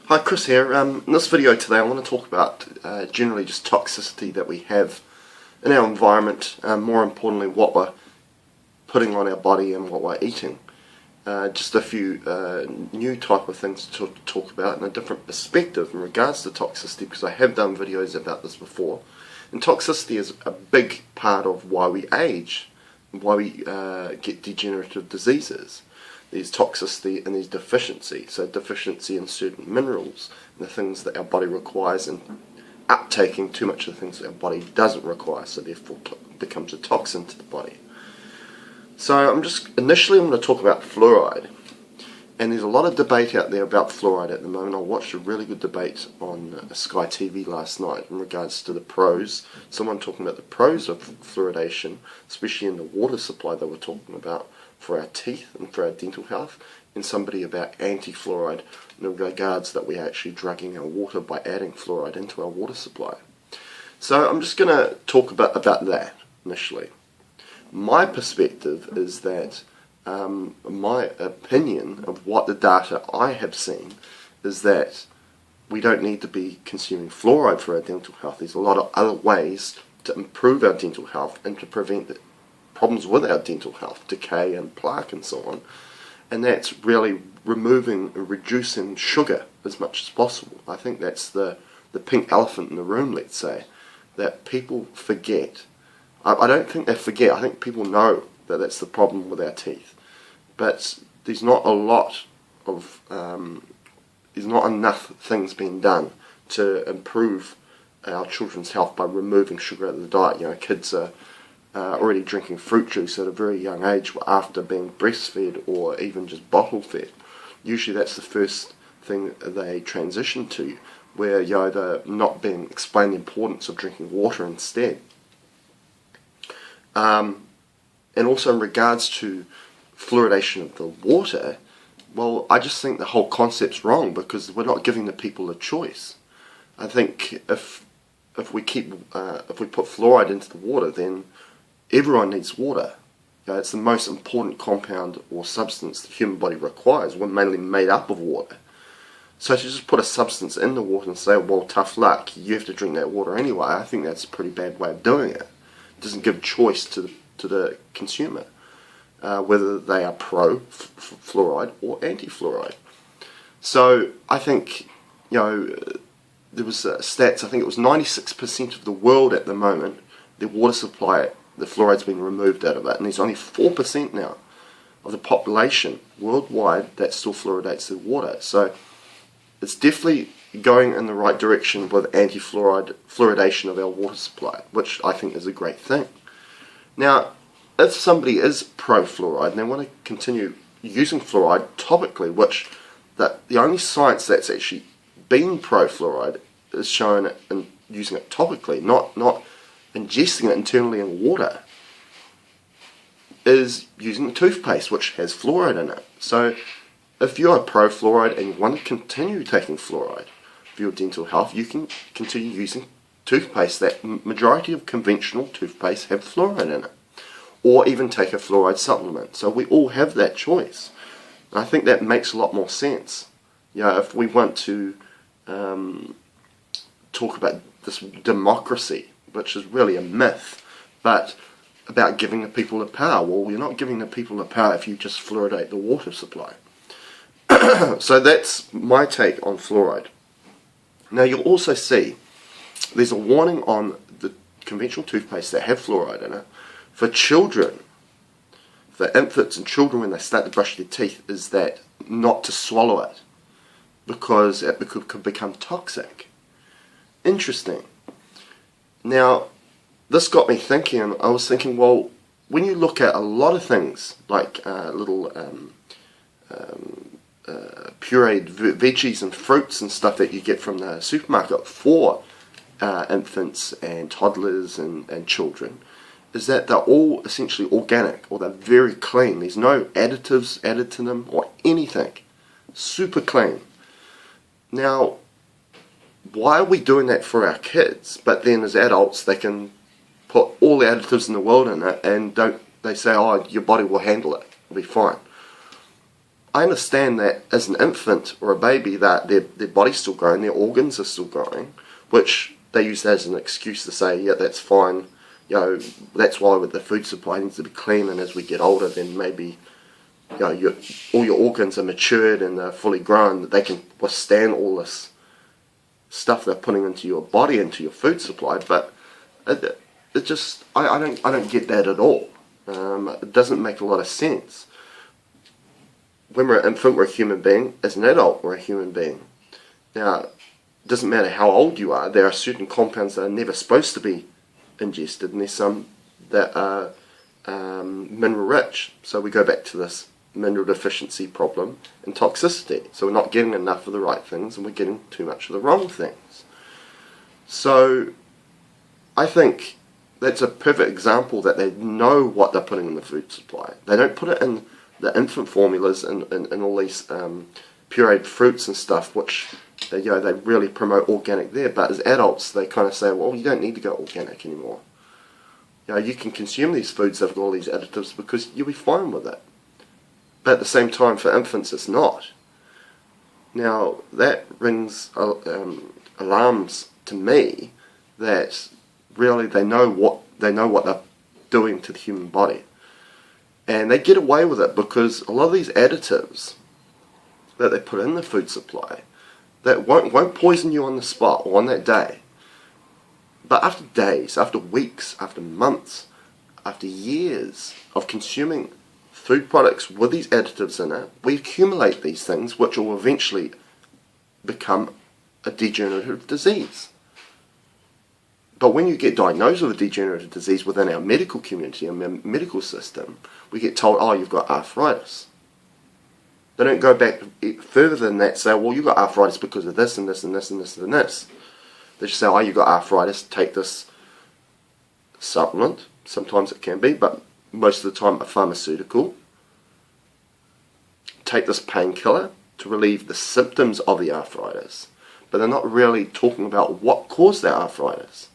Hi, Chris here. In this video today I want to talk about generally just toxicity that we have in our environment, more importantly what we're putting on our body and what we're eating. Just a few new type of things to talk about in a different perspective in regards to toxicity, because I have done videos about this before. And toxicity is a big part of why we age, why we get degenerative diseases. There's toxicity and there's deficiency. So deficiency in certain minerals and the things that our body requires, and uptaking too much of the things that our body doesn't require, so therefore becomes a toxin to the body. So I'm going to talk about fluoride. And there's a lot of debate out there about fluoride at the moment. I watched a really good debate on Sky TV last night in regards to the pros. Someone talking about the pros of fluoridation, especially in the water supply they were talking about for our teeth and for our dental health, and somebody about anti-fluoride in regards that we are actually drugging our water by adding fluoride into our water supply. So I'm just going to talk about that initially. My perspective is that my opinion of what the data I have seen is that we don't need to be consuming fluoride for our dental health. There's a lot of other ways to improve our dental health and to prevent the problems with our dental health, decay and plaque and so on. And that's really removing and reducing sugar as much as possible. I think that's the pink elephant in the room, let's say, that people forget. I don't think they forget. I think people know that that's the problem with our teeth. But there's not a lot of, there's not enough things being done to improve our children's health by removing sugar out of the diet. You know, kids are already drinking fruit juice at a very young age after being breastfed or even just bottle fed. Usually that's the first thing they transition to, where they're not being explained the importance of drinking water instead. And also in regards to fluoridation of the water, well, I just think the whole concept's wrong, because we're not giving the people a choice. I think if we put fluoride into the water, then everyone needs water. It's the most important compound or substance the human body requires. We're mainly made up of water. So to just put a substance in the water and say, well, tough luck, you have to drink that water anyway, I think that's a pretty bad way of doing it. It doesn't give choice to the consumer, whether they are pro-fluoride or anti-fluoride. So I think, there was stats, I think it was 96% of the world at the moment, their water supply, the fluoride's been removed out of it, and there's only 4% now of the population worldwide that still fluoridates their water. So it's definitely going in the right direction with fluoridation of our water supply, which I think is a great thing. Now, if somebody is pro-fluoride and they want to continue using fluoride topically, which the only science that's actually been pro-fluoride is showing it in using it topically, not ingesting it internally in water, is using toothpaste, which has fluoride in it. So if you're pro-fluoride and you want to continue taking fluoride for your dental health, you can continue using toothpaste. That majority of conventional toothpaste have fluoride in it, or even take a fluoride supplement. So we all have that choice. And I think that makes a lot more sense. If we want to talk about this democracy, which is really a myth, but about giving the people the power. Well, you're not giving the people the power if you just fluoridate the water supply. So that's my take on fluoride. Now you'll also see there's a warning on the conventional toothpaste that have fluoride in it for children, for infants and children when they start to brush their teeth, is that not to swallow it, because it could become toxic. Interesting. Now, this got me thinking. I was thinking, well, when you look at a lot of things, like little pureed veggies and fruits and stuff that you get from the supermarket for infants and toddlers and children, is that they're all essentially organic, or they're very clean. There's no additives added to them or anything. Super clean. Now, why are we doing that for our kids, but then as adults they can put all the additives in the world in it, and they say, oh, your body will handle it, it'll be fine? I understand that as an infant or a baby that their body's still growing, their organs are still growing, which they use that as an excuse to say, yeah, that's fine, that's why the food supply needs to be clean, and as we get older then maybe all your organs are matured and they're fully grown, that they can withstand all this stuff they're putting into your body, into your food supply. But it just, I don't get that at all. It doesn't make a lot of sense. When we're an infant, we're a human being. As an adult, we're a human being. Now, it doesn't matter how old you are, there are certain compounds that are never supposed to be ingested, and there's some that are mineral rich. So we go back to this mineral deficiency problem and toxicity. So we're not getting enough of the right things and we're getting too much of the wrong things. So I think that's a perfect example that they know what they're putting in the food supply. They don't put it in the infant formulas and all these pureed fruits and stuff, which they really promote organic there. But as adults, they kind of say, well, you don't need to go organic anymore. You can consume these foods that have got all these additives because you'll be fine with it. But at the same time, for infants, it's not. Now, that rings alarms to me that really they know what they're doing to the human body. And they get away with it because a lot of these additives that they put in the food supply that won't poison you on the spot or on that day. But after days, after weeks, after months, after years of consuming food products with these additives in it, we accumulate these things which will eventually become a degenerative disease. But when you get diagnosed with a degenerative disease within our medical community and medical system, we get told, oh, you've got arthritis. They don't go back further than that, say, well, you've got arthritis because of this and this and this and this and this. They just say, oh, you've got arthritis, take this supplement. Sometimes it can be, but most of the time a pharmaceutical. Take this painkiller to relieve the symptoms of the arthritis. But they're not really talking about what caused that arthritis.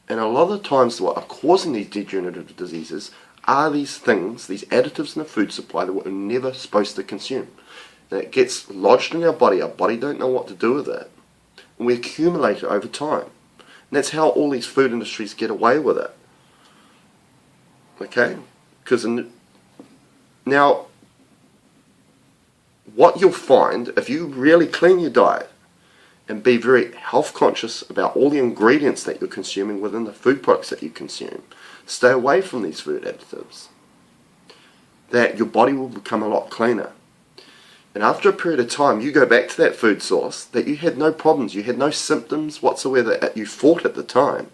And a lot of the times what are causing these degenerative diseases are these things, these additives in the food supply that we're never supposed to consume. And it gets lodged in our body don't know what to do with it. And we accumulate it over time. And that's how all these food industries get away with it. Okay? Because now, what you'll find, if you really clean your diet and be very health conscious about all the ingredients that you're consuming within the food products that you consume, stay away from these food additives, that your body will become a lot cleaner. And after a period of time, you go back to that food source that you had no problems, you had no symptoms whatsoever that you fought at the time.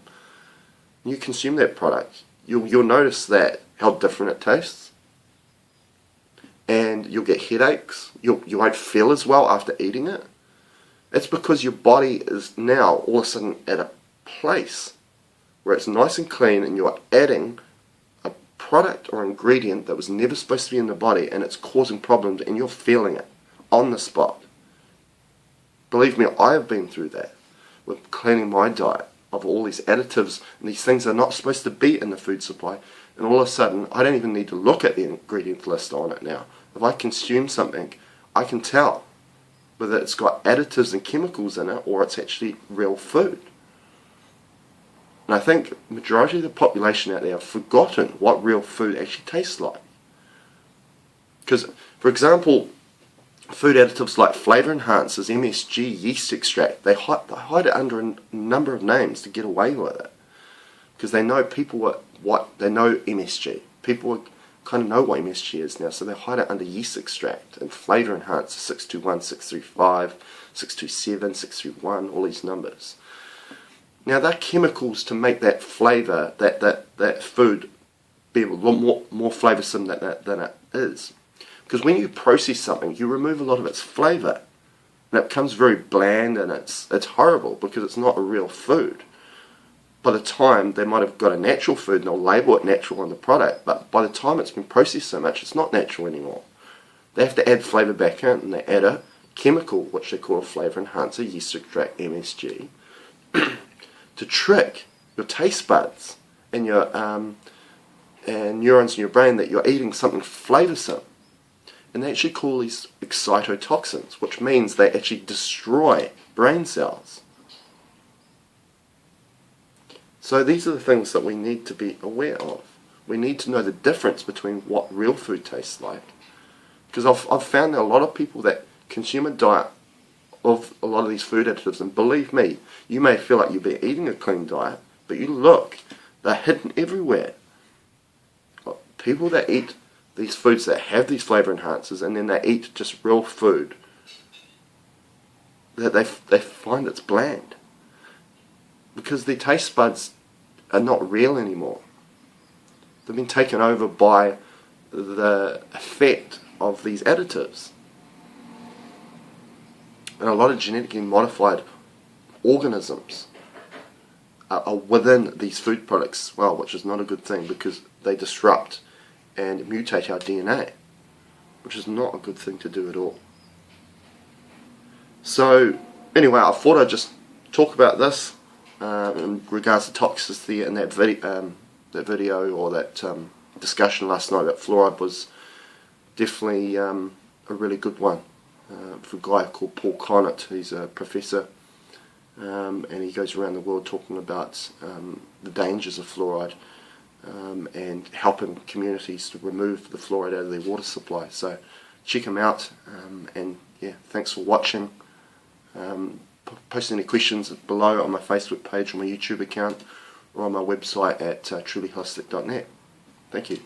You consume that product, you'll notice that how different it tastes, and you'll get headaches, you won't feel as well after eating it. It's because your body is now all of a sudden at a place where it's nice and clean and you're adding a product or ingredient that was never supposed to be in the body, and it's causing problems and you're feeling it on the spot. Believe me, I have been through that with cleaning my diet of all these additives and these things that are not supposed to be in the food supply, and all of a sudden I don't even need to look at the ingredient list on it now. If I consume something, I can tell whether it's got additives and chemicals in it or it's actually real food. And I think the majority of the population out there have forgotten what real food actually tastes like. Because, for example, food additives like flavor enhancers, MSG, yeast extract, they hide it under a number of names to get away with it. Because they know they know MSG. People kind of know what MSG is now, so they hide it under yeast extract and flavor enhancer, 621, 635, 627, 631, all these numbers. Now they're chemicals to make that flavour, that food be a lot more flavoursome than it is. Because when you process something, you remove a lot of its flavour. And it becomes very bland and it's horrible because it's not a real food. By the time they might have got a natural food and they'll label it natural on the product, but by the time it's been processed so much, it's not natural anymore. They have to add flavour back in, and they add a chemical, which they call a flavour enhancer, yeast extract, MSG, to trick your taste buds and your and neurons in your brain that you're eating something flavoursome. and they actually call these excitotoxins, which means they actually destroy brain cells. So these are the things that we need to be aware of. We need to know the difference between what real food tastes like. Because I've found that a lot of people that consume a diet of a lot of these food additives, and believe me, you may feel like you've been eating a clean diet, but you look, they're hidden everywhere. People that eat these foods that have these flavor enhancers and then they eat just real food, that they find it's bland. Because their taste buds are not real anymore. They've been taken over by the effect of these additives. And a lot of genetically modified organisms are within these food products, well, which is not a good thing because they disrupt and mutate our DNA, which is not a good thing to do at all. So anyway, I thought I'd just talk about this in regards to toxicity, and that video or that discussion last night about fluoride was definitely a really good one. For a guy called Paul Connett, he's a professor, and he goes around the world talking about the dangers of fluoride and helping communities to remove the fluoride out of their water supply. So check him out, and yeah, thanks for watching. Post any questions below on my Facebook page or my YouTube account or on my website at trulyholistic.net. Thank you.